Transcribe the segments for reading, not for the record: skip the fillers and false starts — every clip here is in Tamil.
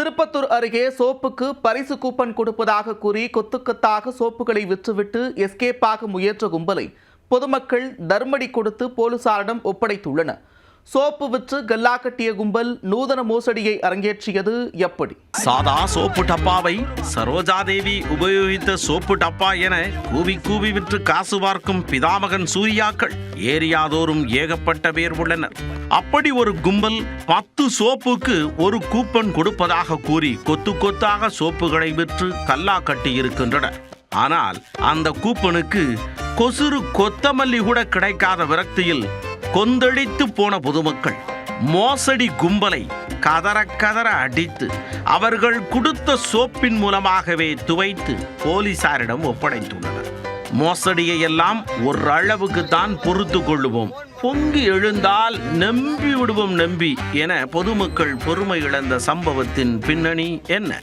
திருப்பத்தூர் அருகே சோப்புக்கு பரிசு கூப்பன் கொடுப்பதாக கூறி கொத்துக்கத்தாக சோப்புகளை விற்றுவிட்டு எஸ்கேப்பாக முயன்ற கும்பலை பொதுமக்கள் தர்மடி கொடுத்து போலீசாரிடம் ஒப்படைத்துள்ளனர். சோப்பு விற்று கல்லா கட்டிய கும்பல் நூதன மோசடியை அரங்கேற்றியது எப்படி? சாதா சோப்பு டப்பாவை சரோஜாதேவி உபயோகித்த சோப்பு டப்பா என கூவி கூவி விற்று காசு பார்க்கும் பிதாமகன் சூர்யாக்கள் ஏரியாதோறும் ஏகப்பட்ட பேர் உள்ளனர். அப்படி ஒரு கும்பல் 10 சோப்புக்கு ஒரு கூப்பன் கொடுப்பதாக கூறி கொத்து கொத்தாக சோப்புகளை விற்று கல்லா கட்டி இருக்கின்றனர். ஆனால் அந்த கூப்பனுக்கு கொசுறு கொத்தமல்லி கூட கிடைக்காத விரக்தியில் கொந்தளித்து போன பொதுமக்கள் மோசடி கும்பலை கதற கதற அடித்து அவர்கள் கொடுத்த சோப்பின் மூலமாகவே துவைத்து போலீசாரிடம் ஒப்படைத்துள்ளனர். மோசடியை எல்லாம் ஓரளவுக்கு தான் பொறுத்து கொள்ளுவோம், பொங்கி எழுந்தால் நம்பி விடுவோம் நம்பி என பொதுமக்கள் பொறுமை இழந்த சம்பவத்தின் பின்னணி என்ன?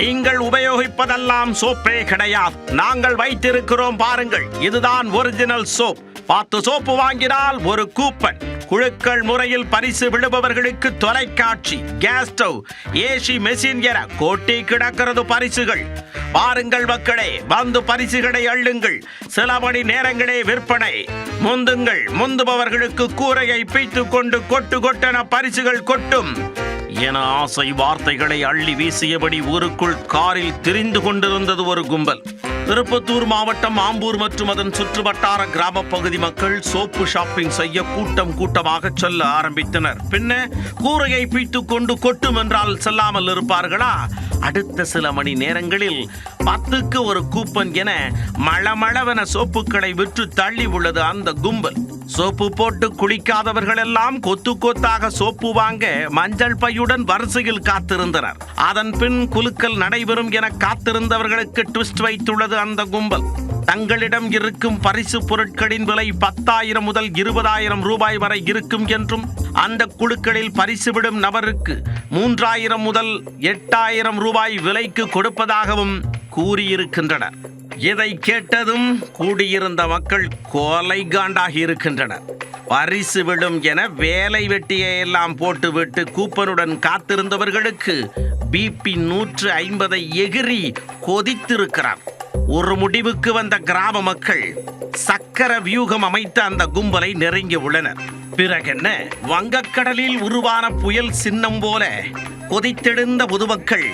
நீங்கள் உபயோகிப்பதெல்லாம் சோப்பே கிடையாது, நாங்கள் வைத்திருக்கிறோம் பாருங்கள், இதுதான் ஒரிஜினல் சோப். 10 சோப்பு வாங்கினால் ஒரு கூப்பன். குழுக்கள் முறையில் பரிசு விழுபவர்களுக்கு தொலைக்காட்சி, கேஸ் ஸ்டவ், ஏசி மெஷின் என கொட்டி கிடக்கிறது பரிசுகள். பாருங்கள் மக்களே, வந்து பரிசுகளை அள்ளுங்கள். சில மணி நேரங்களே விற்பனை. முந்துங்கள், முந்துபவர்களுக்கு கூரையை பீத்து கொண்டு கொட்டு கொட்டென பரிசுகள் கொட்டும் என ஆசை வார்த்தைகளை அள்ளி வீசியபடி ஊருக்குள் காரில் திரிந்து கொண்டிருந்தது ஒரு கும்பல். திருப்பத்தூர் மாவட்டம் ஆம்பூர் மற்றும் அதன் சுற்றுவட்டார கிராம பகுதி மக்கள் சோப்பு ஷாப்பிங் செய்ய கூட்டம் கூட்டமாக செல்ல ஆரம்பித்தனர். பின்ன கூரையை பீத்து கொண்டு கொட்டும் என்றால் செல்லாமல் இருப்பார்களா? அடுத்த சில மணி நேரங்களில் 10க்கு ஒரு கூப்பன் என மளமளவென சோப்புகளை விற்று தள்ளி உள்ளது அந்த கும்பல். சோப்பு போட்டு குளிக்காதவர்கள் எல்லாம் கொத்து கொத்தாக சோப்பு வாங்க மஞ்சள் பையுடன் வரிசையில் காத்திருந்தனர். அதன் பின் குலுக்கல் நடைபெறும் என காத்திருந்தவர்களுக்கு ட்விஸ்ட் வைத்துள்ளது அந்த கும்பல். தங்களிடம் இருக்கும் பரிசு பொருட்களின் விலை 10,000 முதல் 20,000 ரூபாய் வரை இருக்கும் என்றும் அந்த குழுக்களில் பரிசு விடும் நபருக்கு 3,000 முதல் 8,000 ரூபாய் விலைக்கு கொடுப்பதாகவும் கூறியிருக்கின்றனர். இதை கேட்டதும் கூடியிருந்த மக்கள் கொலை காண்டாகி இருக்கின்றனர். பரிசு விடும் என வேலை வெட்டியை எல்லாம் போட்டுவிட்டு கூப்பனுடன் காத்திருந்தவர்களுக்கு பிபி 150 எகிரி கொதித்திருக்கிறார். ஒரு முடிவுக்கு வந்த கிராம மக்கள் சக்கர வியூகம் அமைத்த அந்த கும்பலை நெருங்கி உள்ளனர். பிறகென்ன, வங்கக்கடலில் உருவான புயல் சின்னம் போல கொதித்தெழுந்த பொதுமக்கள்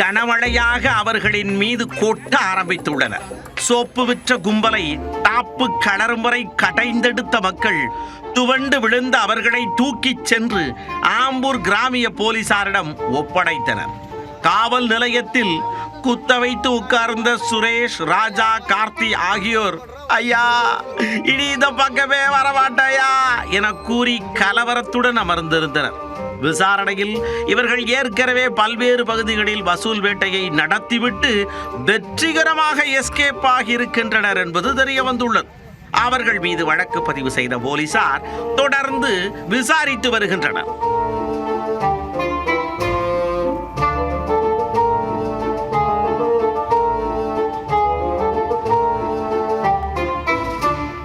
கனமழையாக அவர்களின் மீது கொட்ட ஆரம்பித்துள்ளனர். சோப்பு விற்ற கும்பலை டாப்பு கலரும் வரை கடைந்தெடுத்த மக்கள் துவண்டு விழுந்த அவர்களை தூக்கிச் சென்று ஆம்பூர் கிராமிய போலீசாரிடம் ஒப்படைத்தனர். காவல் நிலையத்தில் குத்த வைத்து உட்கார்ந்த சுரேஷ், ராஜா, கார்த்தி ஆகியோர் ஐயா இனி இந்த பக்கமே வரமாட்டாயா என கூறி கலவரத்துடன் அமர்ந்திருந்தனர். விசாரணையில் இவர்கள் ஏற்கனவே பல்வேறு பகுதிகளில் வசூல் வேட்டையை நடத்திவிட்டு வெற்றிகரமாக எஸ்கேப் ஆகியிருக்கின்றனர் என்பது தெரிய வந்துள்ளது. அவர்கள் மீது வழக்கு பதிவு செய்த போலீசார் தொடர்ந்து விசாரித்து வருகின்றனர்.